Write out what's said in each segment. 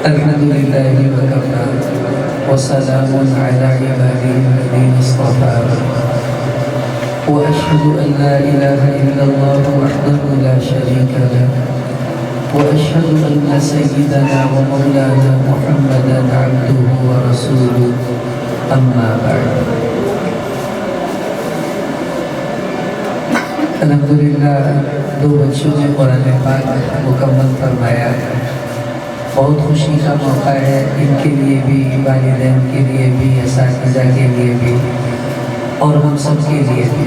الحمد لله وكفى وسلام على عباده الذين اصطفى وأشهد أن لا إله إلا الله وحده لا شريك له وأشهد أن سيدنا ومولانا محمدا عبده ورسوله أما بعد الحمدللہ دو بچوں نے قرآن پاک مکمل فرمایا. بہت خوشی کا موقع ہے ان کے لیے بھی، والدین کے لیے بھی، اساتذہ کے لیے بھی اور ہم سب کے لیے بھی،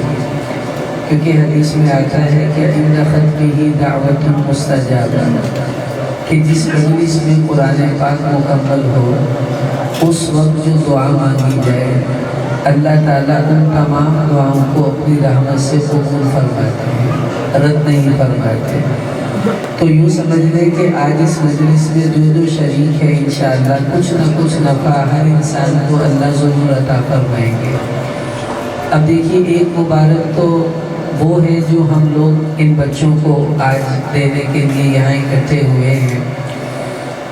کیونکہ حدیث میں آتا ہے کہ ان ختمہ دعوت مستجابہ، کہ جس مجلس میں قرآن پاک مکمل ہو اس وقت جو دعا مانگی جائے اللہ تعالیٰ ان تمام دعاؤں کو اپنی رحمت سے قبول فرماتے ہیں، رد نہیں فرماتے. تو یوں سمجھ لیں کہ آج اس مجلس میں جو شریک ہے انشاءاللہ کچھ نہ کچھ نفع ہر انسان کو اللہ ضرور عطا فرمائیں گے. اب دیکھیے، ایک مبارک تو وہ ہے جو ہم لوگ ان بچوں کو آج دینے کے لیے یہاں اکٹھے ہوئے ہیں،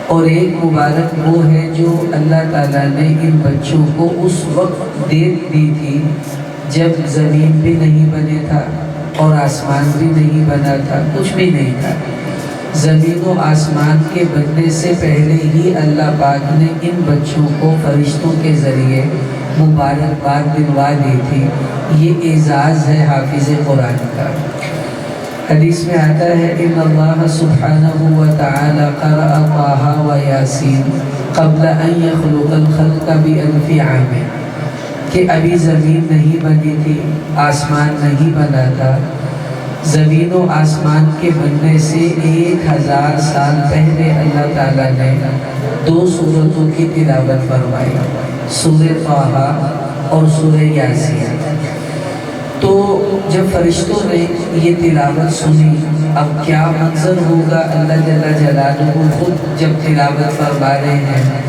اور ایک مبارک وہ ہے جو اللہ تعالیٰ نے ان بچوں کو اس وقت دیت دی تھی جب زمین بھی نہیں بنے تھا اور آسمان بھی نہیں بنا تھا، کچھ بھی نہیں تھا. زمین و آسمان کے بننے سے پہلے ہی اللہ پاک نے ان بچوں کو فرشتوں کے ذریعے مبارکباد دلوا دی تھی. یہ اعزاز ہے حافظ قرآن کا. حدیث میں آتا ہے ان اللہ سبحانہ وتعالی قرأ طٰہٰ و یاسین قبل ان یخلق الخلق بألف عام، کہ ابھی زمین نہیں بنی تھی، آسمان نہیں بنا تھا. زمین و آسمان کے بننے سے 1000 سال پہلے اللہ تعالیٰ نے 2 سورتوں کی تلاوت فرمائی، سورہ طٰہٰ اور سورہ یاسین. تو جب فرشتوں نے یہ تلاوت سنی، اب کیا منظر ہوگا اللہ جل جلالہ خود جب تلاوت فرما رہے ہیں.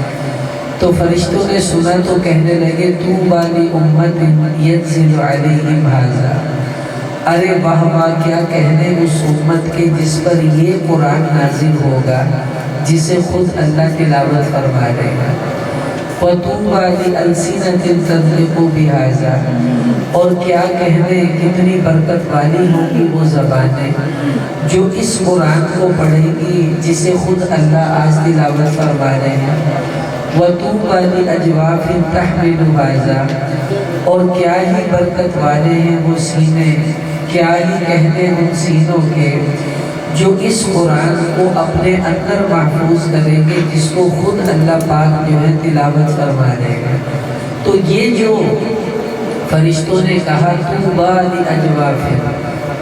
تو فرشتوں نے سنا تو کہنے لگے طوبیٰ لأمۃ ینزل علیہم ھذا، ارے واہ واہ، کیا کہنے اس امت کے جس پر یہ قرآن نازل ہوگا جسے خود اللہ تلاوت فرما رہے ہیں. وطوبیٰ لألسنۃ تنطق بھذا، اور کیا کہنے کتنی برکت والی ہوں گی وہ زبانیں جو اس قرآن کو پڑھیں گی جسے خود اللہ آج تلاوت فرما رہے ہیں. وطوبیٰ لأجواف تحمل ھذا، اور کیا ہی برکت والے ہیں وہ سینے، کیا ہی کہنے ان سینوں کے جو اس قرآن کو اپنے اندر محفوظ کریں گے جس کو خود اللہ پاک جو ہے تلاوت فرما رہے ہیں. تو یہ جو فرشتوں نے کہا طوبیٰ لأجواف،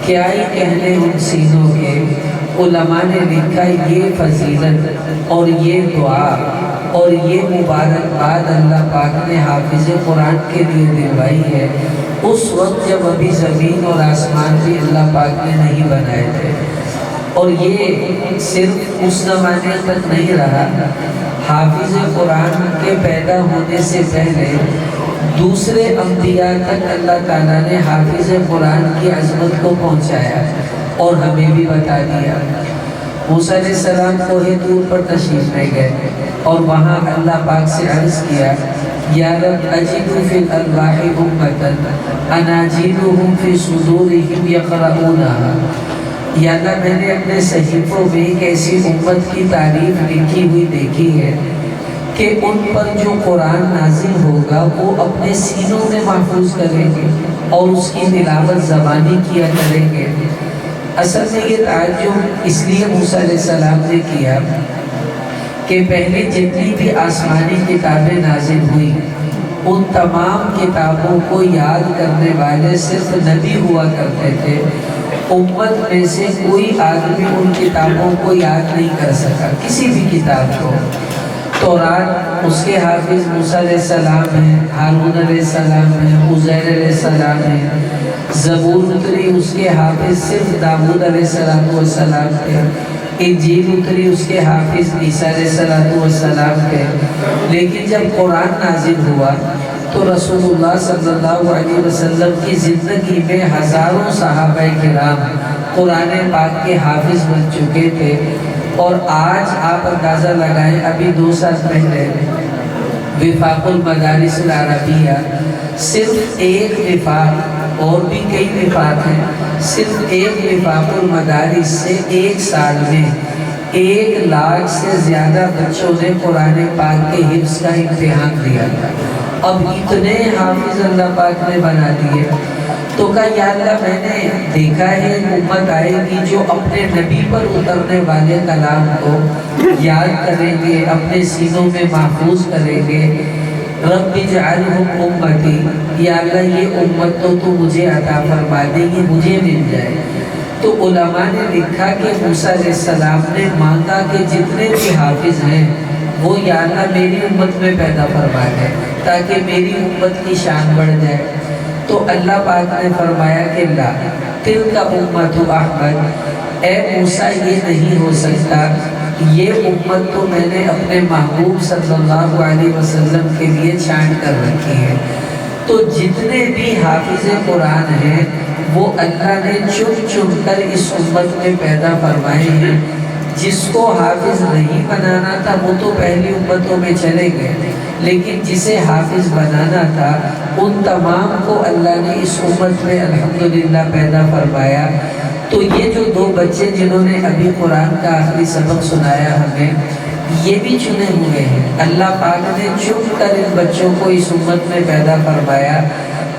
کیا ہی کہنے ان سینوں کے، علماء نے لکھا یہ فضیلت اور یہ دعا اور یہ مبارکباد اللہ پاک نے حافظ قرآن کے لیے دلوائی ہے اس وقت جب ابھی زمین اور آسمان بھی اللہ پاک نے نہیں بنائے تھے. اور یہ صرف اس زمانے تک نہیں رہا، حافظ قرآن کے پیدا ہونے سے پہلے دوسرے انبیاء تک اللہ تعالیٰ نے حافظ قرآن کی عظمت کو پہنچایا اور ہمیں بھی بتا دیا. موسیٰ علیہ السلام کوہ طور پر تشریف لے گئے اور وہاں اللہ پاک سے عرض کیا یا رب اجد فی الالواح امۃ اناجیلہم فی صدورہم یقرؤونہا، یا اللہ میں نے اپنے صحیفوں میں ایک ایسی امت کی تعریف لکھی ہوئی دیکھی ہے کہ ان پر جو قرآن نازل ہوگا وہ اپنے سینوں میں محفوظ کریں گے اور اس کی تلاوت زبانی کیا کریں گے. اصل میں یہ تعجب اس لیے موسیٰ علیہ السلام نے کیا کہ پہلے جتنی بھی آسمانی کتابیں نازل ہوئی ان تمام کتابوں کو یاد کرنے والے صرف نبی ہوا کرتے تھے. امت میں سے کوئی آدمی ان کتابوں کو یاد نہیں کر سکا، کسی بھی کتاب کو. تورات اس کے حافظ موسیٰ علیہ السلام ہیں، ہارون علیہ السلام ہیں، عزیر علیہ السلام ہیں. زبور اتری اس کے حافظ صرف داؤد علیہ السلام تھے. انجیل اتری اس کے حافظ عیسیٰ علیہ السلام تھے. لیکن جب قرآن نازل ہوا تو رسول اللہ صلی اللہ علیہ وسلم کی زندگی میں ہزاروں صحابہ کرام قرآن پاک کے حافظ بن چکے تھے. اور آج آپ اندازہ لگائیں ابھی 2 سال پہلے وفاق المدارس العربیہ، صرف ایک وفاق، اور بھی کئی وفاق ہیں، صرف ایک وفاق المدارس سے ایک سال میں 1 لاکھ سے زیادہ بچوں نے قرآن پاک کے حفظ کا امتحان دیا تھا۔ اب اتنے حافظ اللہ پاک نے بنا دیے، تو کہا یا اللہ میں نے دیکھا ہے امت آئے گی جو اپنے نبی پر اترنے والے کلام کو یاد کریں گے، اپنے سینوں میں محفوظ کریں گے۔ رب اجعلہم امتی، یا اللہ یہ امت تو مجھے عطا فرما دے، یہ مجھے مل جائے۔ تو علماء نے لکھا کہ موسیٰ علیہ السلام نے مانگا کہ جتنے بھی حافظ ہیں وہ یا اللہ میری امت میں پیدا فرما دے تاکہ میری امت کی شان بڑھ جائے۔ تو اللہ پاک نے فرمایا کہ لا تلک امت احمد، اے موسیٰ یہ نہیں ہو سکتا، یہ امت تو میں نے اپنے محبوب صلی اللہ علیہ وسلم کے لیے چھانٹ کر رکھی ہے۔ تو جتنے بھی حافظ قرآن ہیں وہ اللہ نے چن چن کر اس امت میں پیدا فرمائے ہیں۔ جس کو حافظ نہیں بنانا تھا وہ تو پہلی امتوں میں چلے گئے، لیکن جسے حافظ بنانا تھا ان تمام کو اللہ نے اس امت میں الحمدللہ پیدا فرمایا۔ تو یہ جو 2 بچے جنہوں نے ابھی قرآن کا آخری سبق سنایا ہمیں، یہ بھی چنے ہوئے ہیں۔ اللہ پاک نے چن کر ان بچوں کو اس امت میں پیدا فرمایا،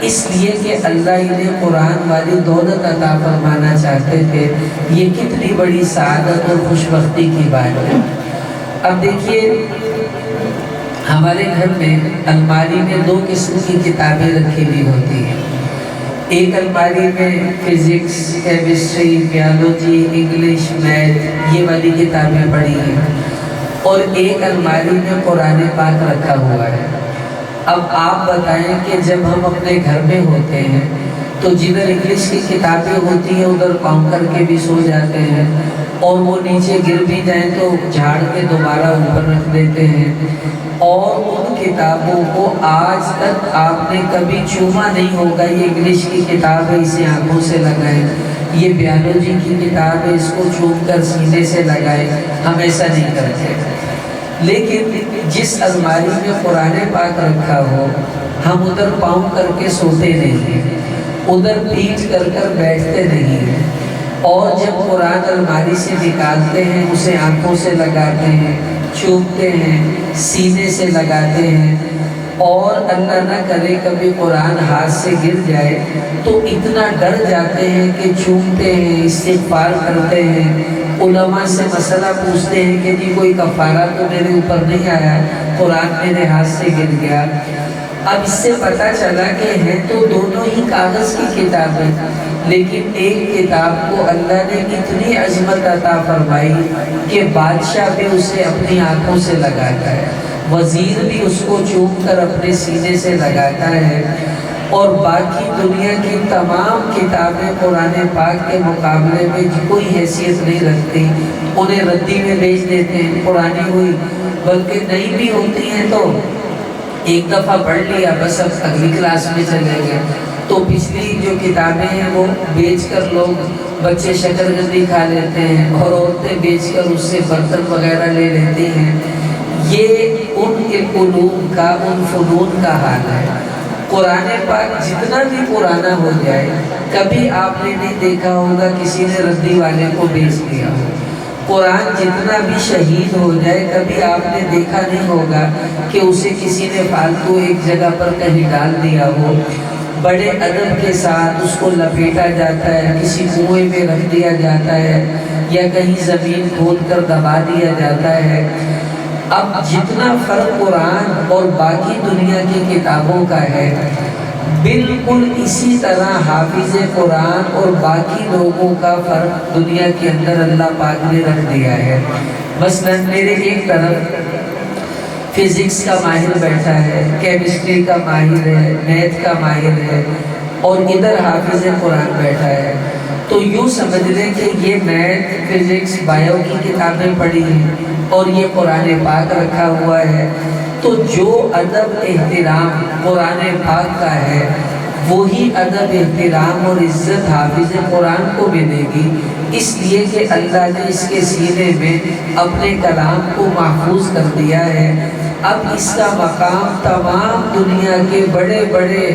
اس لیے کہ اللہ انہیں قرآن والی دولت عطا فرمانا چاہتے تھے۔ یہ کتنی بڑی سعادت اور خوشبختی کی بات ہے۔ اب دیکھیے ہمارے گھر میں الماری میں 2 قسم کی کتابیں رکھی ہوئی ہوتی ہیں۔ ایک الماری میں physics, chemistry, biology, English, math یہ والی کتابیں پڑھی ہیں، اور ایک الماری میں قرآن پاک رکھا ہوا ہے۔ اب آپ بتائیں کہ جب ہم اپنے گھر میں ہوتے ہیں تو جدھر انگلش کی کتابیں ہوتی ہیں ادھر پاؤں کر کے بھی سو جاتے ہیں، اور وہ نیچے گر بھی جائیں تو جھاڑ کے دوبارہ اوپر رکھ دیتے ہیں، اور ان کتابوں کو آج تک آپ نے کبھی چوما نہیں ہوگا۔ یہ انگلش کی کتاب ہے اسے آنکھوں سے لگائیں، یہ بیالوجی کی کتاب ہے اس کو چوم کر سینے سے لگائیں، ہم ایسا نہیں کرتے۔ لیکن جس الماری میں قرآن پاک رکھا ہو ہم ادھر پاؤں کر کے سوتے نہیں ہیں، ادھر پیٹھ کر کر بیٹھتے نہیں ہیں، اور جب قرآن الماری سے نکالتے ہیں اسے آنکھوں سے لگاتے ہیں، چومتے ہیں، سینے سے لگاتے ہیں، اور اللہ نہ کرے کبھی قرآن ہاتھ سے گر جائے تو اتنا ڈر جاتے ہیں کہ چومتے ہیں، استغفار کرتے ہیں، علماء سے مسئلہ پوچھتے ہیں کہ جی کوئی کفارہ تو میرے اوپر نہیں آیا، قرآن میرے ہاتھ سے گر گیا۔ اب اس سے پتہ چلا کہ ہیں تو دونوں ہی کاغذ کی کتابیں، لیکن ایک کتاب کو اللہ نے اتنی عظمت عطا فرمائی کہ بادشاہ بھی اسے اپنی آنکھوں سے لگاتا ہے، وزیر بھی اس کو چوم کر اپنے سینے سے لگاتا ہے، اور باقی دنیا کی تمام کتابیں قرآن پاک کے مقابلے میں کوئی حیثیت نہیں رکھتی، انہیں ردی میں بیچ دیتے ہیں، پرانی ہوئی، بلکہ نئی بھی ہوتی ہیں تو ایک دفعہ پڑھ لیا بس اب اگلی کلاس میں چلے گئے، تو پچھلی جو کتابیں ہیں وہ بیچ کر لوگ، بچے شکرگندی کھا لیتے ہیں اور عورتیں بیچ کر اس سے برتن وغیرہ لے لیتی ہیں۔ یہ ان کے علوم کا، ان فنون کا حال ہے۔ قرآن پاک جتنا بھی پرانا ہو جائے کبھی آپ نے نہیں دیکھا ہوگا کسی نے ردی والے کو بیچ دیا ہو۔ قرآن جتنا بھی شہید ہو جائے کبھی آپ نے دیکھا نہیں ہوگا کہ اسے کسی نے فالتو ایک جگہ پر کہیں ڈال دیا ہو۔ بڑے ادب کے ساتھ اس کو لپیٹا جاتا ہے، کسی کنویں میں رکھ دیا جاتا ہے، یا کہیں زمین کھود کر دبا دیا جاتا ہے۔ اب جتنا فرق قرآن اور باقی دنیا کی کتابوں کا ہے، بالکل اسی طرح حافظ قرآن اور باقی لوگوں کا فرق دنیا کے اندر اللہ پاک نے رکھ دیا ہے۔ مثلا میرے ایک طرف فزکس کا ماہر بیٹھا ہے، کیمسٹری کا ماہر ہے، میتھ کا ماہر ہے، اور ادھر حافظ قرآن بیٹھا ہے، تو یوں سمجھ لیں کہ یہ میتھ، فزکس، بایو کی کتابیں پڑھی ہیں اور یہ قرآن پاک رکھا ہوا ہے۔ تو جو ادب احترام قرآن پاک کا ہے وہی ادب احترام اور عزت حافظ قرآن کو ملے گی۔ اس لیے کہ اللہ نے اس کے سینے میں اپنے کلام کو محفوظ کر دیا ہے۔ اب اس کا مقام تمام دنیا کے بڑے بڑے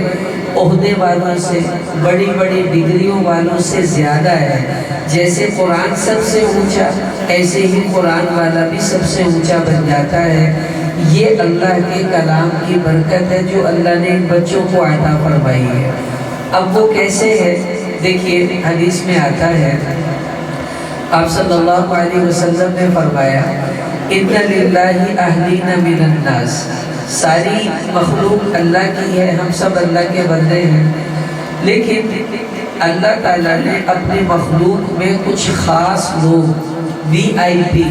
عہدے والوں سے، بڑی بڑی ڈگریوں والوں سے زیادہ ہے۔ جیسے قرآن سب سے اونچا، ایسے ہی قرآن والا بھی سب سے اونچا بن جاتا ہے۔ یہ اللہ کے کلام کی برکت ہے جو اللہ نے ان بچوں کو عطا فرمائی ہے۔ اب وہ کیسے ہے؟ دیکھیے حدیث میں آتا ہے، آپ صلی اللہ علیہ وسلم نے فرمایا اِنَّ لِلَّهِ أَهْلِينَ مِنَ النَّاسِ، ساری مخلوق اللہ کی ہے، ہم سب اللہ کے بندے ہیں، لیکن اللہ تعالیٰ نے اپنی مخلوق میں کچھ خاص لوگ VIP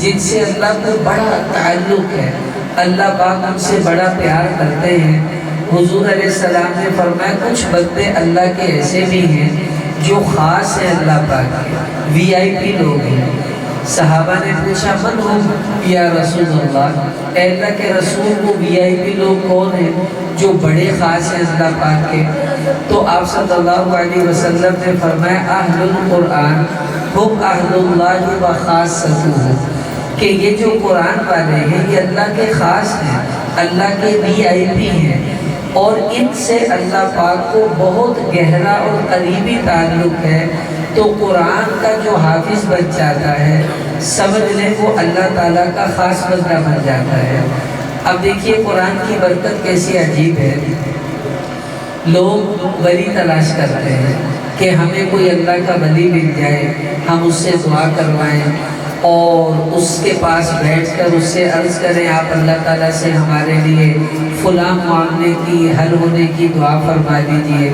جن سے اللہ کو بڑا تعلق ہے، اللہ پاک ان سے بڑا پیار کرتے ہیں۔ حضور علیہ السلام نے فرمایا کچھ بندے اللہ کے ایسے بھی ہیں جو خاص ہیں اللہ پاک کے، VIP لوگ ہیں۔ صحابہ نے پوچھا من ہم یا رسول اللہ، اے اللہ کے رسول وہ VIP لوگ کون ہیں جو بڑے خاص ہیں اللہ پاک کے؟ تو آپ صلی اللہ علیہ وسلم نے فرمایا اہل القرآن ہم اہل اللہ و خاصتہ، کہ یہ جو قرآن والے ہیں یہ اللہ کے خاص ہیں، اللہ کے VIP ہیں، اور ان سے اللہ پاک کو بہت گہرا اور قریبی تعلق ہے۔ تو قرآن کا جو حافظ بن جاتا ہے سمجھ لیں وہ اللہ تعالیٰ کا خاص بندہ بن جاتا ہے۔ اب دیکھیے قرآن کی برکت کیسی عجیب ہے۔ لوگ ولی تلاش کرتے ہیں کہ ہمیں کوئی اللہ کا ولی مل جائے، ہم اس سے دعا کروائیں اور اس کے پاس بیٹھ کر اس سے عرض کریں آپ اللہ تعالیٰ سے ہمارے لیے فلاں معاملے کی حل ہونے کی دعا فرما دیجیے۔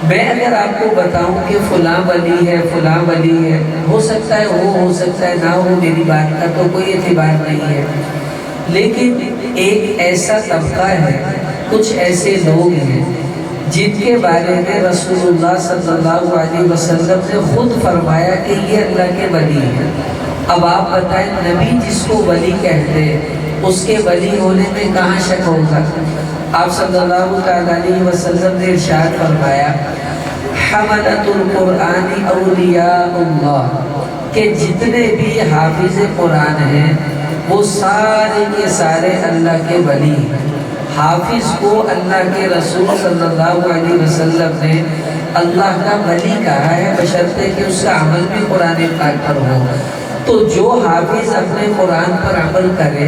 میں اگر آپ کو بتاؤں کہ فلاں ولی ہے فلاں ولی ہے، ہو سکتا ہے ہو سکتا ہے نہ ہو، میری بات کا تو کوئی اعتبار نہیں ہے، لیکن ایک ایسا طبقہ ہے، کچھ ایسے لوگ ہیں جن کے بارے میں رسول اللہ صلی اللہ علیہ وسلم نے خود فرمایا کہ یہ اللہ کے ولی ہیں۔ اب آپ بتائیں نبی جس کو ولی کہتے اس کے ولی ہونے میں کہاں شک ہوگا؟ آپ صلی اللہ علیہ وسلم نے ارشاد فرمایا حملۃ القرآن اولیاء اللہ، کہ جتنے بھی حافظ قرآن ہیں وہ سارے کے سارے اللہ کے ولی ہیں۔ حافظ کو اللہ کے رسول صلی اللہ علیہ وسلم نے اللہ کا ولی کہا ہے، بشرطے کہ اس کا عمل بھی قرآن پاک پر ہو۔ تو جو حافظ اپنے قرآن پر عمل کرے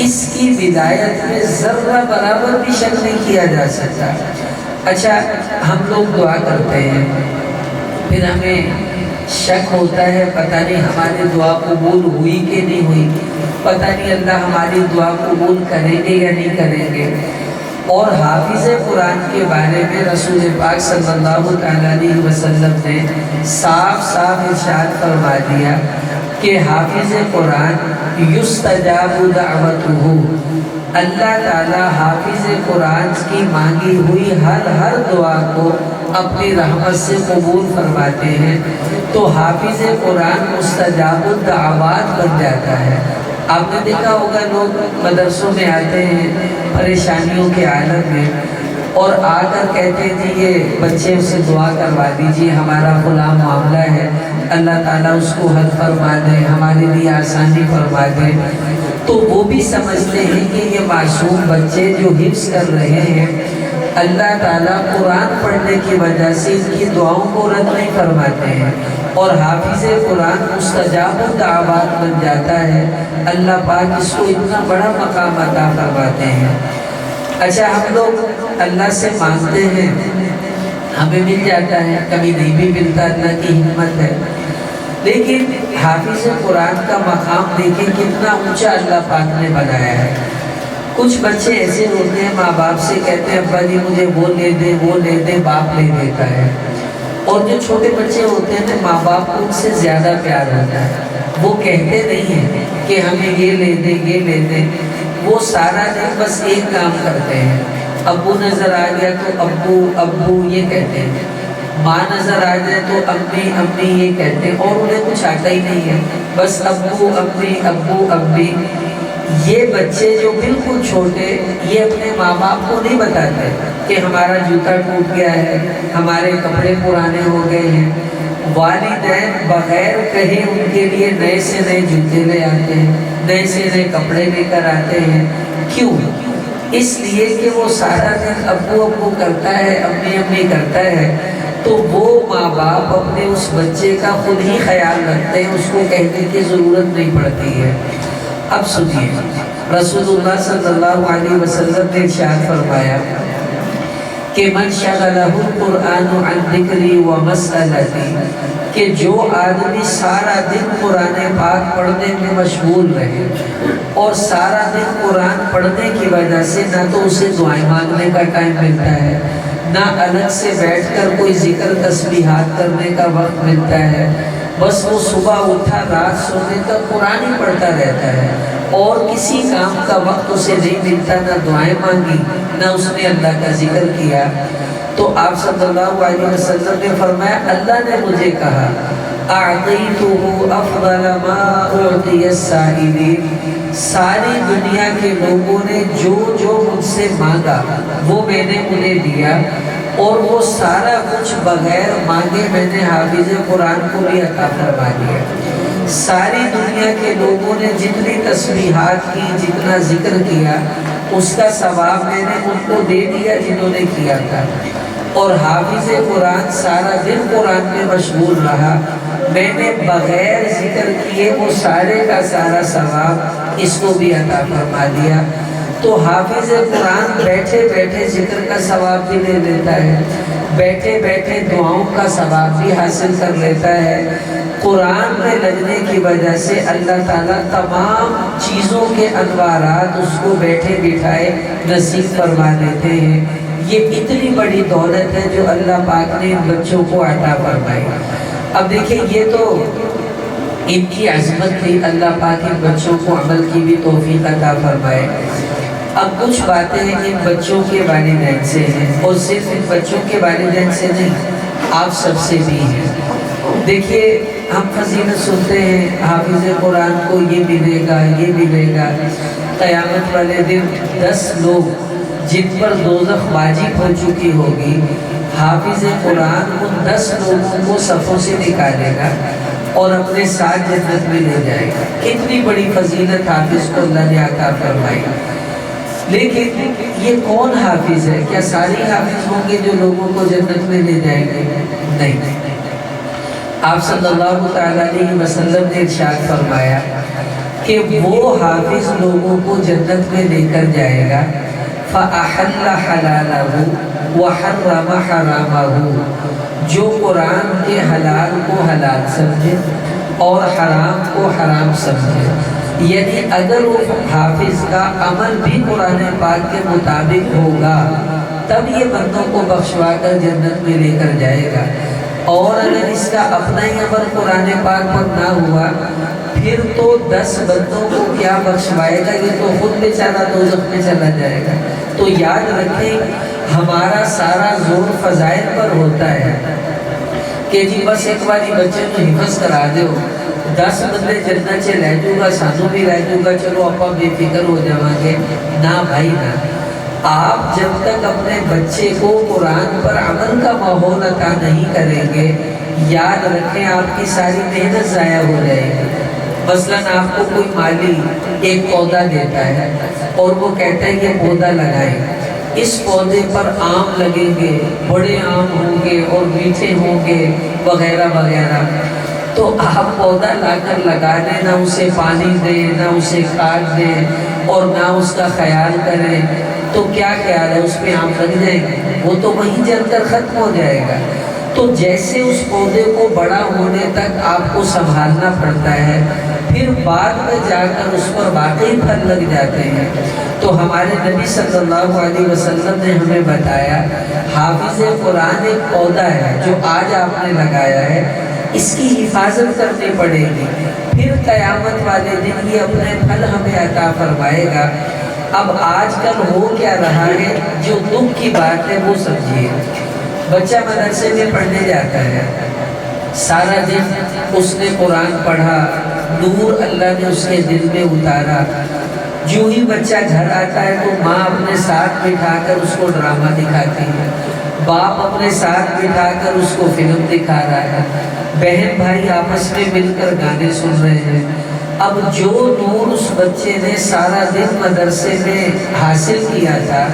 اس کی ولایت میں ذرہ برابر بھی شک نہیں کیا جا سکتا۔ اچھا ہم لوگ دعا کرتے ہیں، پھر ہمیں شک ہوتا ہے پتہ نہیں ہماری دعا قبول ہوئی کہ نہیں ہوئی، پتہ نہیں اللہ ہماری دعا قبول کریں گے یا نہیں کریں گے۔ اور حافظ قرآن کے بارے میں رسول پاک صلی اللہ علیہ وسلم نے صاف صاف ارشاد فرما دیا کہ حافظ قرآن یستجاب دعوتہ، اللہ تعالیٰ حافظ قرآن کی مانگی ہوئی ہر دعا کو اپنی رحمت سے قبول فرماتے ہیں۔ تو حافظ قرآن مستجاب الدعوات بن جاتا ہے۔ آپ نے دیکھا ہوگا لوگ مدرسوں میں آتے ہیں پریشانیوں کے عالم میں اور آ کر کہتے ہیں جی یہ بچے سے دعا کروا دیجیے، ہمارا فلاں معاملہ ہے، اللہ تعالیٰ اس کو حل فرما دے، ہمارے لیے آسانی فرما دے۔ تو وہ بھی سمجھتے ہیں کہ یہ معصوم بچے جو حفظ کر رہے ہیں اللہ تعالیٰ قرآن پڑھنے کی وجہ سے ان کی دعاؤں کو رد نہیں فرماتے ہیں، اور حافظ قرآن مستجاب الدعوات بن جاتا ہے، اللہ پاک اس کو اتنا بڑا مقام عطا فرماتے ہیں۔ اچھا ہم لوگ اللہ سے مانگتے ہیں، ہمیں مل جاتا ہے، کبھی نہیں بھی ملتا، اللہ کی حکمت ہے، لیکن حافظ قرآن کا مقام دیکھیں کتنا اونچا اللہ پاک نے بنایا ہے۔ کچھ بچے ایسے ہوتے ہیں ماں باپ سے کہتے ہیں ابا جی مجھے وہ لے دے وہ لے دے، باپ لے دیتا ہے، اور جو چھوٹے بچے ہوتے ہیں نا ماں باپ کو ان سے زیادہ پیار ہوتا ہے، وہ کہتے نہیں ہیں کہ ہمیں یہ لے دے یہ لے دے، وہ سارا دن بس ایک کام کرتے ہیں، ابو نظر آ گیا تو ابو ابو یہ کہتے ہیں، ماں نظر آ جائے تو امی امی یہ کہتے ہیں، اور انہیں کچھ آتا ہی نہیں ہے، بس ابو امی ابو امی۔ یہ بچے جو بالکل چھوٹے یہ اپنے ماں باپ کو نہیں بتاتے کہ ہمارا جوتا ٹوٹ گیا ہے، ہمارے کپڑے پرانے ہو گئے ہیں، والدین بغیر کہے ان کے لیے نئے سے نئے جوتے لے آتے ہیں، نئے سے نئے کپڑے لے کر آتے ہیں۔ کیوں؟ اس لیے کہ وہ سارا دن ابو ابو کرتا ہے، امی امی کرتا ہے، تو وہ ماں باپ اپنے اس بچے کا خود ہی خیال رکھتے ہیں، اس کو کہنے کی ضرورت نہیں پڑتی ہے۔ اب سنیے، رسول اللہ صلی اللہ علیہ وسلم نے ارشاد فرمایا کہ من شغلہ القرآن عن ذکری و مسئلتی، کہ جو آدمی سارا دن قرآن پاک پڑھنے میں مشغول رہے اور سارا دن قرآن پڑھنے کی وجہ سے نہ تو اسے دعائیں مانگنے کا ٹائم ملتا ہے، نہ الگ سے بیٹھ کر کوئی ذکر تسبیحات کرنے کا وقت ملتا ہے، بس وہ صبح اٹھا رات سونے تک قرآن ہی پڑھتا رہتا ہے اور کسی کام کا وقت اسے نہیں ملتا، نہ دعائیں مانگی نہ اس نے اللہ کا ذکر کیا، تو آپ صلی اللہ علیہ وسلم نے فرمایا اللہ نے مجھے کہا اعطیتہ افضل ما اعطی السائلین، ساری دنیا کے لوگوں نے جو جو مجھ سے مانگا وہ میں نے انہیں دیا، اور وہ سارا کچھ بغیر مانگے میں نے حافظ قرآن کو بھی عطا فرما دیا۔ ساری دنیا کے لوگوں نے جتنی تسبیحات کی، جتنا ذکر کیا، اس کا ثواب میں نے ان کو دے دیا جنہوں نے کیا تھا، اور حافظ قرآن سارا دن قرآن میں مشغول رہا، میں نے بغیر ذکر کیے وہ سارے کا سارا ثواب اس کو بھی عطا فرما دیا۔ تو حافظ قرآن بیٹھے بیٹھے ذکر کا ثواب بھی لے لیتا ہے، بیٹھے بیٹھے دعاؤں کا ثواب بھی حاصل کر لیتا ہے۔ قرآن میں لگنے کی وجہ سے اللہ تعالیٰ تمام چیزوں کے انوارات اس کو بیٹھے بٹھائے نصیب فرما دیتے ہیں۔ یہ اتنی بڑی دولت ہے جو اللہ پاک نے ان بچوں کو عطا فرمائی۔ اب دیکھیں یہ تو ان کی عظمت تھی، اللہ پاک ان بچوں کو عمل کی بھی توفیق عطا فرمائے۔ اب کچھ باتیں ان بچوں کے والدین سے ہیں، اور صرف ان بچوں کے والدین سے نہیں، آپ سب سے بھی ہیں۔ دیکھیے ہم فضیلت سنتے ہیں حافظ قرآن کو یہ ملے گا، یہ ملے گا، قیامت والے دن 10 لوگ جن پر دوزخ واجب ہو چکی ہوگی، حافظ قرآن ان 10 لوگوں کو صفوں سے نکالے گا اور اپنے ساتھ جنت میں لے جائے گا۔ کتنی بڑی فضیلت حافظ کو اللہ نے عطا فرمائی۔ لیکن یہ کون حافظ ہے؟ کیا سارے حافظ ہوں گے جو لوگوں کو جنت میں لے جائیں گے؟ نہیں۔ آپ صلی اللہ تعالیٰ علیہ وسلم نے ارشاد فرمایا کہ وہ حافظ لوگوں کو جنت میں لے کر جائے گا فَأَحَلَّ حَلَالَهُ وَحَرَّمَ حَرَامَهُ، جو قرآن کے حلال کو حلال سمجھے اور حرام کو حرام سمجھے، یعنی اگر وہ حافظ کا عمل بھی قرآن پاک کے مطابق ہوگا تب یہ بندوں کو بخشوا کر جنت میں لے کر جائے گا، اور اگر اس کا اپنا ہی عمل قرآن پاک پر نہ ہوا پھر تو 10 بندوں کو کیا بخشوائے گا، یہ تو خود بیچارہ دوزخ میں چلا جائے گا۔ تو یاد رکھیں ہمارا سارا زور فضائل پر ہوتا ہے کہ جی بس ایک باری بچے کو حفظ کرا دو، 10 بندے جنت سے لے جوں گا، سانو بھی لے جوں گا، چلو اپا بے فکر ہو جاؤں گے۔ نہ بھائی نہ، آپ جب تک اپنے بچے کو قرآن پر عمل کا ماحول عطا نہیں کریں گے، یاد رکھیں آپ کی ساری محنت ضائع ہو جائے گی۔ مثلاً آپ کو کوئی مالی ایک پودا دیتا ہے اور وہ کہتا ہے یہ پودا لگائیں، اس پودے پر آم لگیں گے، بڑے آم ہوں گے اور میٹھے ہوں گے وغیرہ وغیرہ، تو آپ پودا لا کر لگا دیں، نہ اسے پانی دیں، نہ اسے کاٹ دیں اور نہ اس کا خیال کریں، تو کیا خیال ہے اس پہ آم لگ جائیں گے؟ وہ تو وہیں جل کر ختم ہو جائے گا۔ تو جیسے اس پودے کو بڑا ہونے تک آپ کو سنبھالنا پڑتا ہے، پھر بعد میں جا کر اس پر واقعی پھل لگ جاتے ہیں۔ تو ہمارے نبی صلی اللہ علیہ وسلم نے ہمیں بتایا حافظ قرآن ایک پودا ہے جو آج آپ نے لگایا ہے، اس کی حفاظت کرنی پڑے گی، پھر قیامت والے دن یہ اپنے پھل ہمیں عطا فرمائے گا۔ اب آج کل ہو کیا رہا ہے، جو دکھ کی بات ہے وہ سمجھیے، بچہ مدرسے میں پڑھنے جاتا ہے، سارا دن اس نے قرآن پڑھا، نور اللہ نے اس کے دل میں اتارا، جو ہی بچہ گھر آتا ہے تو ماں اپنے ساتھ بٹھا کر اس کو ڈرامہ دکھاتی ہے، باپ اپنے ساتھ بٹھا کر اس کو فلم دکھا رہا ہے، بہن بھائی آپس میں مل کر گانے سن رہے ہیں. اب جو نور اس بچے نے سارا دن مدرسے میں حاصل کیا تھا،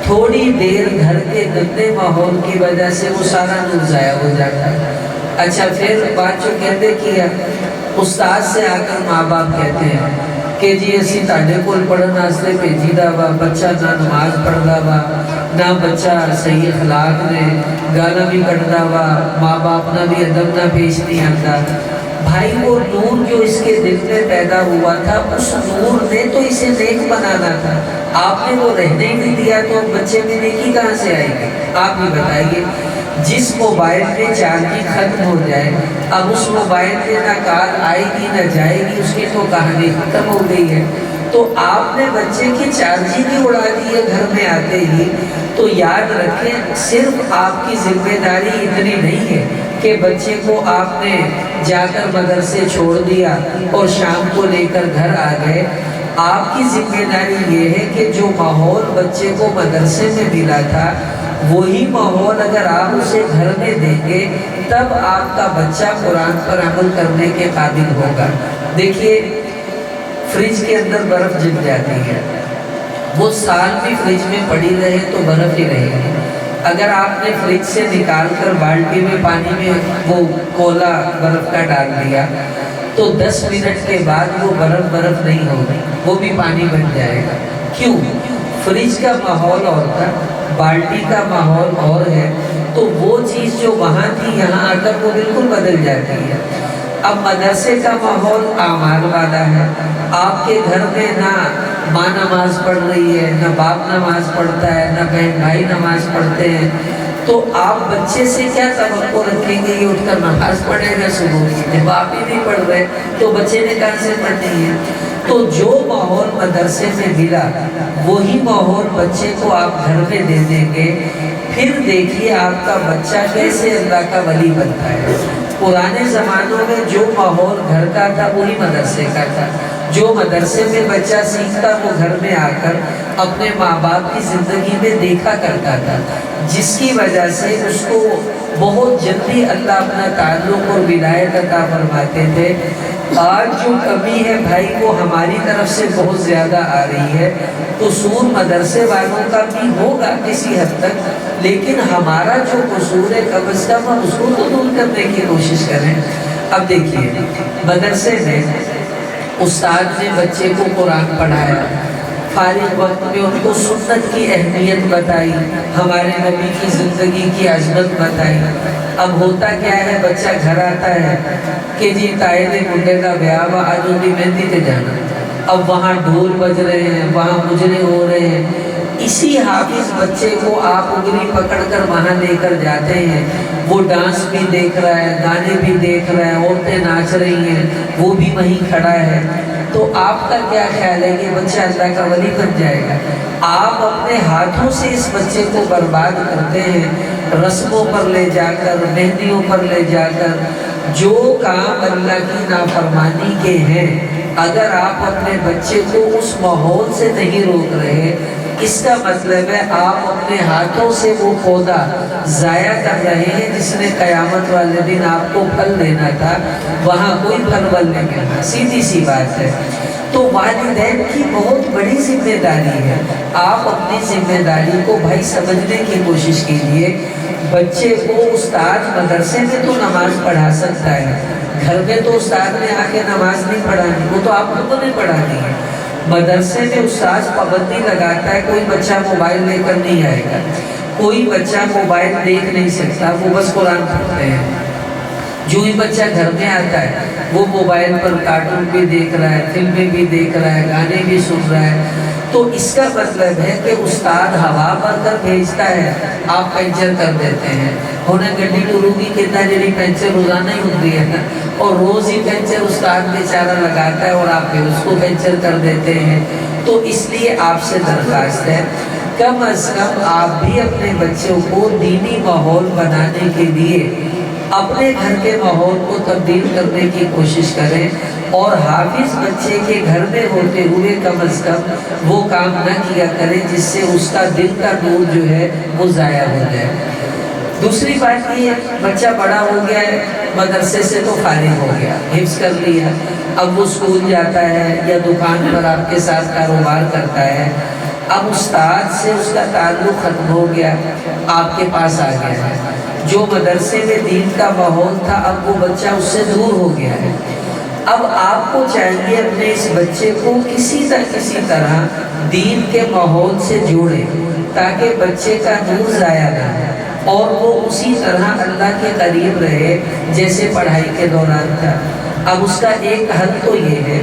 تھوڑی دیر گھر کے گندے ماحول کی وجہ سے وہ سارا نور ضائع ہو جاتا ہے. اچھا پھر بات جو کہتے کیا، استاد سے آ کر ماں باپ کہتے ہیں کہ جی اسی تاڑے کول پڑھن واسطے بھیجی دا وا، بچہ نہ نماز پڑھدا وا، نہ بچہ صحیح اخلاق نے، گانا بھی کٹدا وا، ماں باپ نہ بھی ادب نہ پیش نہیں آتا. بھائی وہ نور جو اس کے دل میں پیدا ہوا تھا، اس نور نے تو اسے نیک بنانا تھا. آپ نے وہ رہنے ہی نہیں دیا تو بچے میں نیکی کہاں سے آئے گی؟ آپ ہی بتائیے. جس موبائل میں چارجنگ ختم ہو جائے، اب اس موبائل میں نہ کال آئے گی نہ جائے گی، اس کی تو کہانی ختم ہو گئی ہے. تو آپ نے بچے کی چارجنگ ہی اڑا دی ہے گھر میں آتے ہی. تو یاد رکھیں صرف آپ کی ذمہ داری اتنی نہیں ہے کہ بچے کو آپ نے جا کر مدرسے چھوڑ دیا اور شام کو لے کر گھر آ گئے. آپ کی ذمہ داری یہ ہے کہ جو ماحول بچے کو مدرسے میں ملا تھا، وہی ماحول اگر آپ اسے گھر میں دیں گے تب آپ کا بچہ قرآن پر عمل کرنے کے قابل ہوگا. دیکھیے فریج کے اندر برف جم جاتی ہے، وہ سال بھی فریج میں پڑی رہے تو برف ہی رہے گی. اگر آپ نے فریج سے نکال کر بالٹی میں پانی میں وہ کولا برف کا ڈال دیا تو 10 منٹ کے بعد وہ برف نہیں ہوگی، وہ بھی پانی بن جائے گا. کیوں؟ فریج کا ماحول اور تھا، بالٹی کا ماحول اور ہے، تو وہ چیز جو وہاں تھی یہاں آ کر وہ بالکل بدل جاتی ہے. اب مدرسے کا ماحول اعمال والا ہے. آپ کے گھر میں نہ ماں نماز پڑھ رہی ہے، نہ باپ نماز پڑھتا ہے، نہ بہن بھائی نماز پڑھتے ہیں، تو آپ بچے سے کیا توقع رکھیں گے یہ اٹھ کر نماز پڑھے گا صبح کی؟ جب آپ ہی نہیں پڑھ رہے تو بچے نے کہاں سے پڑھنی ہے؟ تو جو ماحول مدرسے میں ملا وہی ماحول بچے کو آپ گھر میں دے دیں گے. پھر دیکھیے آپ کا بچہ کیسے اللہ کا ولی بنتا ہے. پرانے زمانوں میں جو ماحول گھر کا تھا وہی مدرسے کا تھا. جو مدرسے میں بچہ سیکھتا وہ گھر میں آ کر اپنے ماں باپ کی زندگی میں دیکھا کرتا تھا، جس کی وجہ سے اس کو بہت جلدی اللہ اپنا تعلق اور ولایت عطا فرماتے تھے. آج جو کمی ہے بھائی وہ ہماری طرف سے بہت زیادہ آ رہی ہے. قصور مدرسے والوں کا بھی ہوگا کسی حد تک، لیکن ہمارا جو قصور ہے کم از کم ہم اس کو تو دور کرنے کی کوشش کریں. اب دیکھیے مدرسے میں استاد نے بچے کو قرآن پڑھایا، فارغ وقت میں ان کو سنت کی اہمیت بتائی، ہمارے نبی کی زندگی کی عظمت بتائی. اب ہوتا کیا ہے، بچہ گھر آتا ہے کہ جی تائے دے منڈے کا بیاہ وا آج ان کی مہندی تے جانا. اب وہاں ڈھول بج رہے ہیں، وہاں مجرے ہو رہے ہیں. اسی حافظ بچے کو آپ انگلی پکڑ کر وہاں لے کر جاتے ہیں، وہ ڈانس بھی دیکھ رہا ہے، گانے بھی دیکھ رہا ہے، عورتیں ناچ رہی ہیں، وہ بھی وہیں کھڑا ہے. تو آپ کا کیا خیال ہے کہ بچہ اللہ کا ولی بن جائے گا؟ آپ اپنے ہاتھوں سے اس بچے کو برباد کرتے ہیں، رسموں پر لے جا کر، مہندیوں پر لے جا کر. جو کام اللہ کی نافرمانی کے ہیں، اگر آپ اپنے بچے کو اس ماحول سے نہیں روک رہے، اس کا مطلب ہے آپ اپنے ہاتھوں سے وہ پودا ضائع کر رہے ہیں جس نے قیامت والے دن آپ کو پھل دینا تھا. وہاں کوئی پھل ول نہیں ملنا، سیدھی سی بات ہے. تو والدین کی بہت بڑی ذمہ داری ہے. آپ اپنی ذمہ داری کو بھائی سمجھنے کی کوشش کیجیے. بچے کو استاد مدرسے میں تو نماز پڑھا سکتا ہے، گھر میں تو استاد نے آ کے نماز نہیں پڑھانی، وہ تو آپ کو نہیں پڑھانی ہے. مدرسے میں استاد پابندی لگاتا ہے کوئی بچہ موبائل لے کر نہیں آئے گا، کوئی بچہ موبائل دیکھ نہیں سکتا، وہ بس قرآن پڑھتے ہیں. جو ہی بچہ گھر میں آتا ہے وہ موبائل پر کارٹون بھی دیکھ رہا ہے، فلمیں بھی دیکھ رہا ہے، گانے بھی سن رہا ہے. تو اس کا مطلب ہے کہ استاد ہوا بھر کر بھیجتا ہے، آپ پنچر کر دیتے ہیں. ہونے گڈی ٹورو کی کتنا جڑی پنچر روزانہ ہی ہوتی ہے، اور روز ہی پنچر استاد بیچارہ لگاتا ہے اور آپ پھر اس کو پنچر کر دیتے ہیں. تو اس لیے آپ سے درخواست ہے کم از کم آپ بھی اپنے بچوں کو دینی ماحول بنانے کے لیے اپنے گھر کے ماحول کو تبدیل کرنے کی کوشش کریں، اور حافظ بچے کے گھر میں ہوتے ہوئے کم از کم وہ کام نہ کیا کریں جس سے اس کا دل کا نور جو ہے وہ ضائع ہو جائے. دوسری بات یہ، بچہ بڑا ہو گیا ہے، مدرسے سے تو فارغ ہو گیا، حفظ کر لیا، اب وہ اسکول جاتا ہے یا دکان پر آپ کے ساتھ کاروبار کرتا ہے، اب استاد سے اس کا تعلق ختم ہو گیا، آپ کے پاس آ گیا ہے، جو مدرسے میں دین کا ماحول تھا اب وہ بچہ اس سے دور ہو گیا ہے۔ اب آپ کو چاہیے اپنے اس بچے کو کسی طرح دین کے ماحول سے جوڑے، تاکہ بچے کا نور ضائع نہ ہو اور وہ اسی طرح اللہ کے قریب رہے جیسے پڑھائی کے دوران تھا۔ اب اس کا ایک حل تو یہ ہے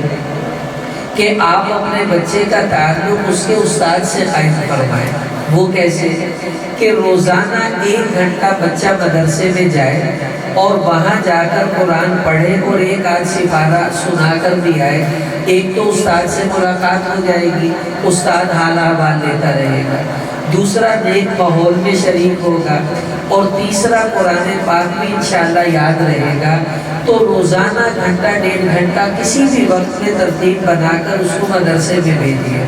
کہ آپ اپنے بچے کا تعلق اس کے استاد سے قائم فرمائیں۔ وہ کیسے؟ کہ روزانہ 1 گھنٹہ بچہ مدرسے میں جائے اور وہاں جا کر قرآن پڑھے اور 1 آدھ سپارہ سنا کر بھی آئے۔ ایک تو استاد سے ملاقات ہو جائے گی، استاد حال احوال لیتا رہے گا، دوسرا نیک ماحول میں شریک ہوگا، اور تیسرا قرآن پاک بھی انشاءاللہ یاد رہے گا۔ تو روزانہ 1-1.5 گھنٹہ کسی بھی وقت میں ترتیب بنا کر اس کو مدرسے میں بھیجیے۔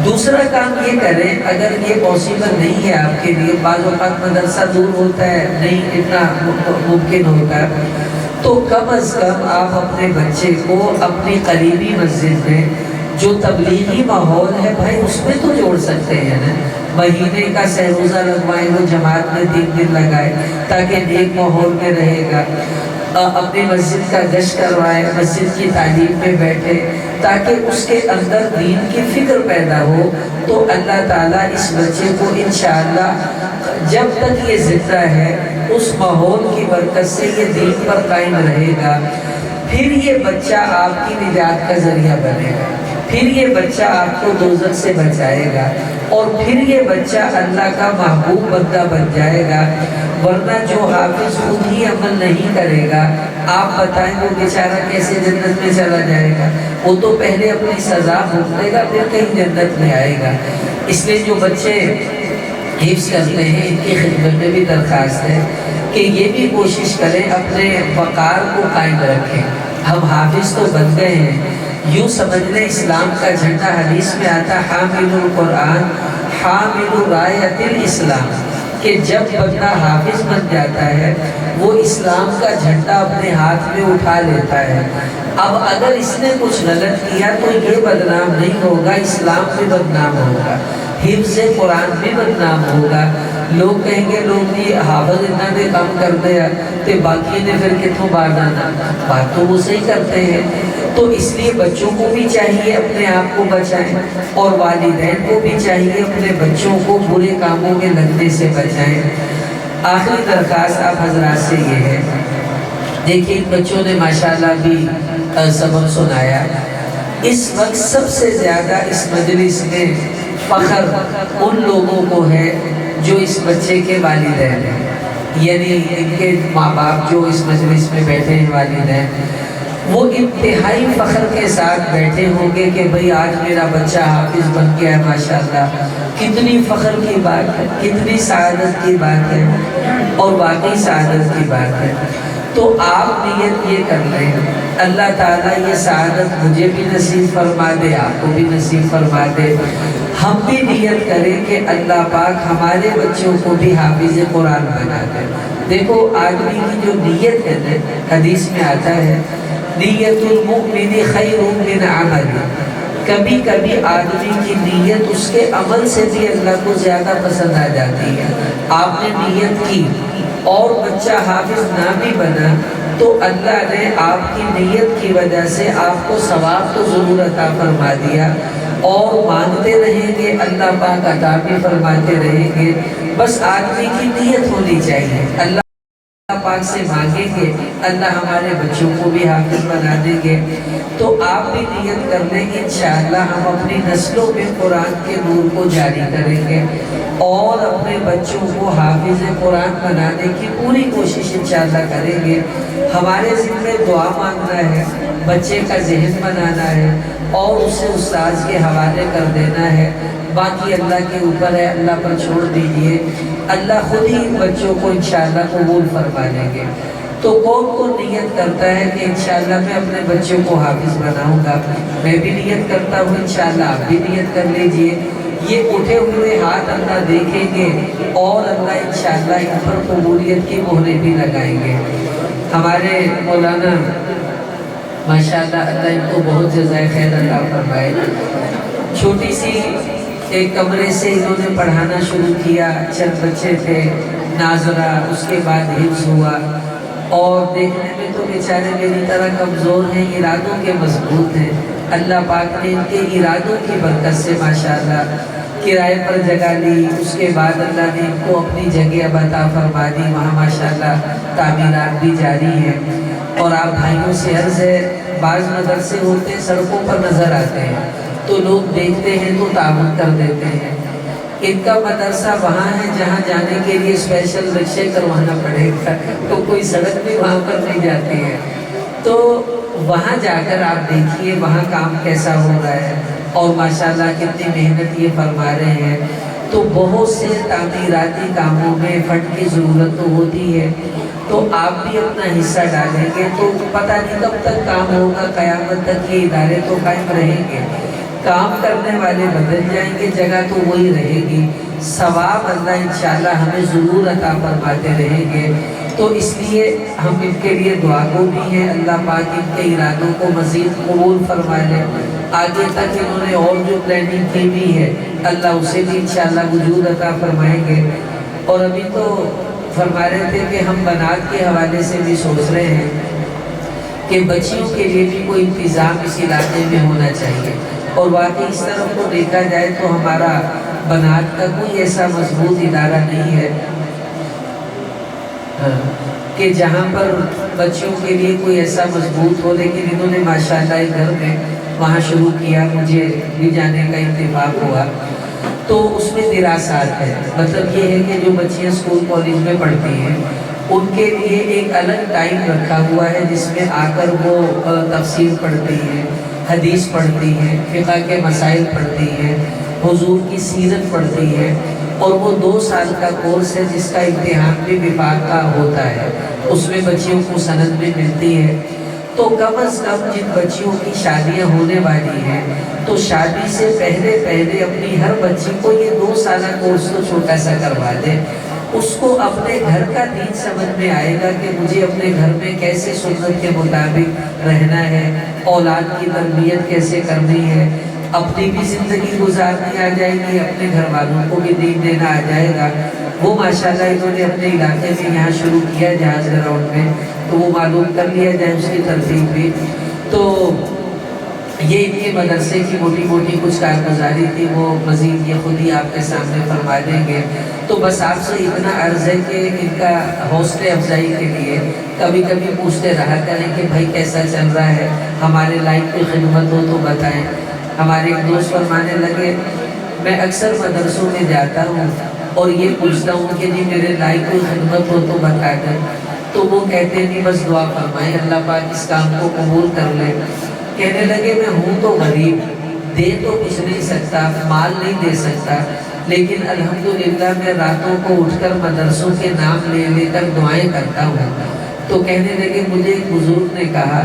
دوسرا کام یہ کریں، اگر یہ پاسبل نہیں ہے آپ کے لیے، بعض اوقات مدرسہ دور ہوتا ہے، نہیں اتنا ممکن ہوتا ہے، تو کم از کم آپ اپنے بچے کو اپنی قریبی مسجد میں جو تبلیغی ماحول ہے بھائی اس میں تو جوڑ سکتے ہیں نا۔ مہینے کا سہروزہ لگوائیں، وہ جماعت میں 3 دن لگائے تاکہ نیک ماحول میں رہے گا، اپنی مسجد کا گشت کروائے، مسجد کی تعلیم میں بیٹھے تاکہ اس کے اندر دین کی فکر پیدا ہو۔ تو اللہ تعالیٰ اس بچے کو انشاءاللہ جب تک یہ زندہ ہے اس ماحول کی برکت سے یہ دین پر قائم رہے گا، پھر یہ بچہ آپ کی نجات کا ذریعہ بنے گا، پھر یہ بچہ آپ کو دوزخ سے بچائے گا، اور پھر یہ بچہ اللہ کا محبوب بندہ بن جائے گا۔ ورنہ جو حافظ خود ہی عمل نہیں کرے گا، آپ بتائیں وہ بیچارہ کیسے جنت میں چلا جائے گا؟ وہ تو پہلے اپنی سزا بھگتے گا پھر کہیں جنت میں آئے گا۔ اس لیے جو بچے حفظ کرتے ہیں ان کی خدمت میں بھی درخواست ہے کہ یہ بھی کوشش کریں اپنے وقار کو قائم رکھیں۔ ہم حافظ تو بن گئے ہیں، یوں سمجھ لیں اسلام کا جھنڈا حدیث میں آتا حامل القرآن حامل رایت الاسلام، کہ جب بندہ حافظ بن جاتا ہے وہ اسلام کا جھنڈا اپنے ہاتھ میں اٹھا لیتا ہے۔ اب اگر اس نے کچھ غلط کیا تو یہ بدنام نہیں ہوگا، اسلام بھی بدنام ہوگا، حفظ قرآن بھی بدنام ہوگا۔ لوگ کہیں گے لوگ یہ حافظ اتنا بھی کم کر دیا تو باقی نے پھر کتوں بار جانا، بات تو وہ صحیح کرتے ہیں۔ تو اس لیے بچوں کو بھی چاہیے اپنے آپ کو بچائیں، اور والدین کو بھی چاہیے اپنے بچوں کو برے کاموں میں لگنے سے بچائیں۔ آخری درخواست آپ حضرات سے یہ ہے، دیکھیں بچوں نے ماشاءاللہ بھی سبق سنایا، اس وقت سب سے زیادہ اس مجلس میں فخر ان لوگوں کو ہے جو اس بچے کے والدین ہیں، یعنی ان کے ماں باپ جو اس مجلس میں بیٹھے ہیں والدین، وہ انتہائی فخر کے ساتھ بیٹھے ہوں گے کہ بھئی آج میرا بچہ حافظ بن گیا ہے ماشاءاللہ۔ کتنی فخر کی بات ہے، کتنی سعادت کی بات ہے، اور واقعی سعادت کی بات ہے۔ تو آپ نیت یہ کر لیں، اللہ تعالیٰ یہ سعادت مجھے بھی نصیب فرما دے، آپ کو بھی نصیب فرما دے۔ ہم بھی نیت کریں کہ اللہ پاک ہمارے بچوں کو بھی حافظ قرآن بنا دے۔ دیکھو آدمی کی جو نیت ہے نا، حدیث میں آتا ہے نیت المؤمن خیر من عمل، کبھی کبھی آدمی کی نیت اس کے عمل سے بھی اللہ کو زیادہ پسند آ جاتی ہے۔ آپ نے نیت کی اور بچہ حافظ نہ بھی بنا تو اللہ نے آپ کی نیت کی وجہ سے آپ کو ثواب تو ضرور عطا فرما دیا، اور مانگتے رہیں گے اللہ پاک عطا بھی فرماتے رہیں گے۔ بس آدمی کی نیت ہونی چاہیے، اللہ پاک سے مانگیں گے اللہ ہمارے بچوں کو بھی حافظ بنا دیں گے۔ تو آپ بھی نیت کر لیں گے انشاءاللہ ہم اپنی نسلوں میں قرآن کے نور کو جاری کریں گے، اور اپنے بچوں کو حافظ قرآن بنانے کی پوری کوشش انشاءاللہ کریں گے۔ ہمارے ذمہ دعا مانگنا ہے، بچے کا ذہن بنانا ہے، اور اسے استاذ کے حوالے کر دینا ہے، باقی اللہ کے اوپر ہے، اللہ پر چھوڑ دیجئے، اللہ خود ہی بچوں کو انشاءاللہ قبول فرما لیں گے۔ تو کون نیت کرتا ہے کہ انشاءاللہ میں اپنے بچوں کو حافظ بناؤں گا؟ میں بھی نیت کرتا ہوں، انشاءاللہ آپ بھی نیت کر لیجئے یہ اٹھے ہوئے ہاتھ اللہ دیکھیں گے اور اللہ انشاءاللہ ان پر قبولیت کی مہریں بھی لگائیں گے۔ ہمارے مولانا ماشاءاللہ اللہ ان کو بہت جزائے خیر عطا فرمائے، چھوٹی سی ایک کمرے سے انہوں نے پڑھانا شروع کیا، چند بچے تھے، ناظرہ، اس کے بعد حفظ ہوا، اور دیکھنے میں تو بیچارے میری طرح کمزور ہیں، ارادوں کے مضبوط ہیں۔ اللہ پاک نے ان کے ارادوں کی برکت سے ماشاءاللہ کرائے پر جگہ لی، اس کے بعد اللہ نے ان کو اپنی جگہ اب عطا فرما دی، وہاں ماشاءاللہ تعمیرات بھی جاری ہیں۔ اور آپ بھائیوں سے عرض ہے، بعض مدرسے ہوتے ہیں سڑکوں پر نظر آتے ہیں تو لوگ دیکھتے ہیں تو تعاون کر دیتے ہیں، ان کا مدرسہ وہاں ہے جہاں جانے کے لیے اسپیشل رکشے کروانا پڑے گا، تو کوئی سڑک بھی وہاں پر نہیں جاتی ہے، تو وہاں جا کر آپ دیکھیے وہاں کام کیسا ہو رہا ہے، اور ماشاءاللہ کتنی محنت یہ فرما رہے ہیں۔ تو بہت سے تعمیراتی کاموں میں فنڈ کی ضرورت تو ہوتی ہے، تو آپ بھی اپنا حصہ ڈالیں گے تو پتہ نہیں کب تک کام ہوگا، قیامت تک یہ ادارے تو قائم رہیں گے، کام کرنے والے بدل جائیں گے، جگہ تو وہی رہے گی، ثواب اللہ انشاءاللہ ہمیں ضرور عطا فرماتے رہیں گے۔ تو اس لیے ہم ان کے لیے دعا گو بھی ہیں، اللہ پاک ان کے ارادوں کو مزید قبول فرما لے، آگے تک انہوں نے اور جو پلاننگ کی بھی ہے اللہ اسے بھی انشاءاللہ وجود عطا فرمائیں گے۔ اور ابھی تو فرما رہے تھے کہ ہم بنات کے حوالے سے بھی سوچ رہے ہیں کہ بچیوں کے لیے بھی کوئی انتظام اس علاقے میں ہونا چاہیے، اور واقعی اس طرف کو دیکھا جائے تو ہمارا بنات کا کوئی ایسا مضبوط ادارہ نہیں ہے کہ جہاں پر بچیوں کے لیے کوئی ایسا مضبوط ہو، لیکن انہوں نے ماشاءاللہ ایک گھر میں وہاں شروع کیا، مجھے بھی جانے کا اتفاق ہوا، تو اس میں دراسات ہے، مطلب یہ ہے کہ جو بچیاں اسکول کالج میں پڑھتی ہیں ان کے لیے ایک الگ ٹائم رکھا ہوا ہے جس میں آ کر وہ تفسیر پڑھتی ہیں، حدیث پڑھتی ہیں، فقہ کے مسائل پڑھتی ہیں، حضور کی سیرت پڑھتی ہیں، اور وہ 2 سال کا کورس ہے جس کا امتحان بھی وفاق کا ہوتا ہے، اس میں بچیوں کو سند بھی ملتی ہے۔ تو کم از کم جن بچیوں کی شادیاں ہونے والی ہیں تو شادی سے پہلے اپنی ہر بچی کو یہ 2 سالہ کورس تو چھوٹا سا کروا دے، اس کو اپنے گھر کا دین سمجھ میں آئے گا کہ مجھے اپنے گھر میں کیسے سنت کے مطابق رہنا ہے، اولاد کی تربیت کیسے کرنی ہے، اپنی بھی زندگی گزارنی آ جائے گی، اپنے گھر والوں کو بھی دین دینا آ جائے گا۔ وہ ماشاءاللہ انہوں نے اپنے علاقے میں یہاں شروع کیا جہاز گراؤنڈ میں، تو وہ معلوم کر لیا جائے اس کی ترتیب بھی۔ تو یہ ان کے مدرسے کی موٹی موٹی کچھ کارگزاری تھی، وہ مزید یہ خود ہی آپ کے سامنے فرما دیں گے۔ تو بس آپ سے اتنا عرض ہے کہ ان کا حوصلے افزائی کے لیے کبھی کبھی پوچھتے رہا کریں کہ بھائی کیسا چل رہا ہے، ہمارے لائف کی خدمت ہو تو بتائیں۔ ہمارے ایک دوست فرمانے لگے، میں اکثر مدرسوں میں جاتا ہوں اور یہ پوچھتا ہوں کہ جی میرے لائف کی خدمت ہو تو بتا دیں، تو وہ کہتے نہیں بس دعا فرمائیں اللہ پاک اس کام کو قبول کر لے۔ کہنے لگے میں ہوں تو غریب، دے تو کچھ نہیں سکتا، مال نہیں دے سکتا، لیکن الحمدللہ میں راتوں کو اٹھ کر مدرسوں کے نام لے لے کر دعائیں کرتا ہوں۔ تو کہنے لگے مجھے ایک بزرگ نے کہا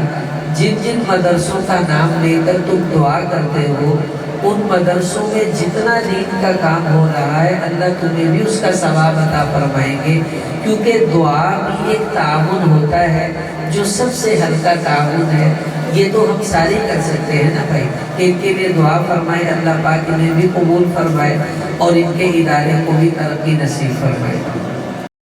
جن جن مدرسوں کا نام لے کر تم دعا کرتے ہو ان مدرسوں میں جتنا دین کا کام ہو رہا ہے اللہ تمہیں بھی اس کا ثواب عطا فرمائیں گے، کیونکہ دعا بھی ایک تعاون ہوتا ہے جو سب سے ہلکا تعاون ہے۔ یہ تو ہم سارے کر سکتے ہیں نا بھائی کہ ان کے لیے دعا فرمائے، اللہ پاک انہیں بھی قبول فرمائے اور ان کے ادارے کو بھی ترقی نصیب فرمائے۔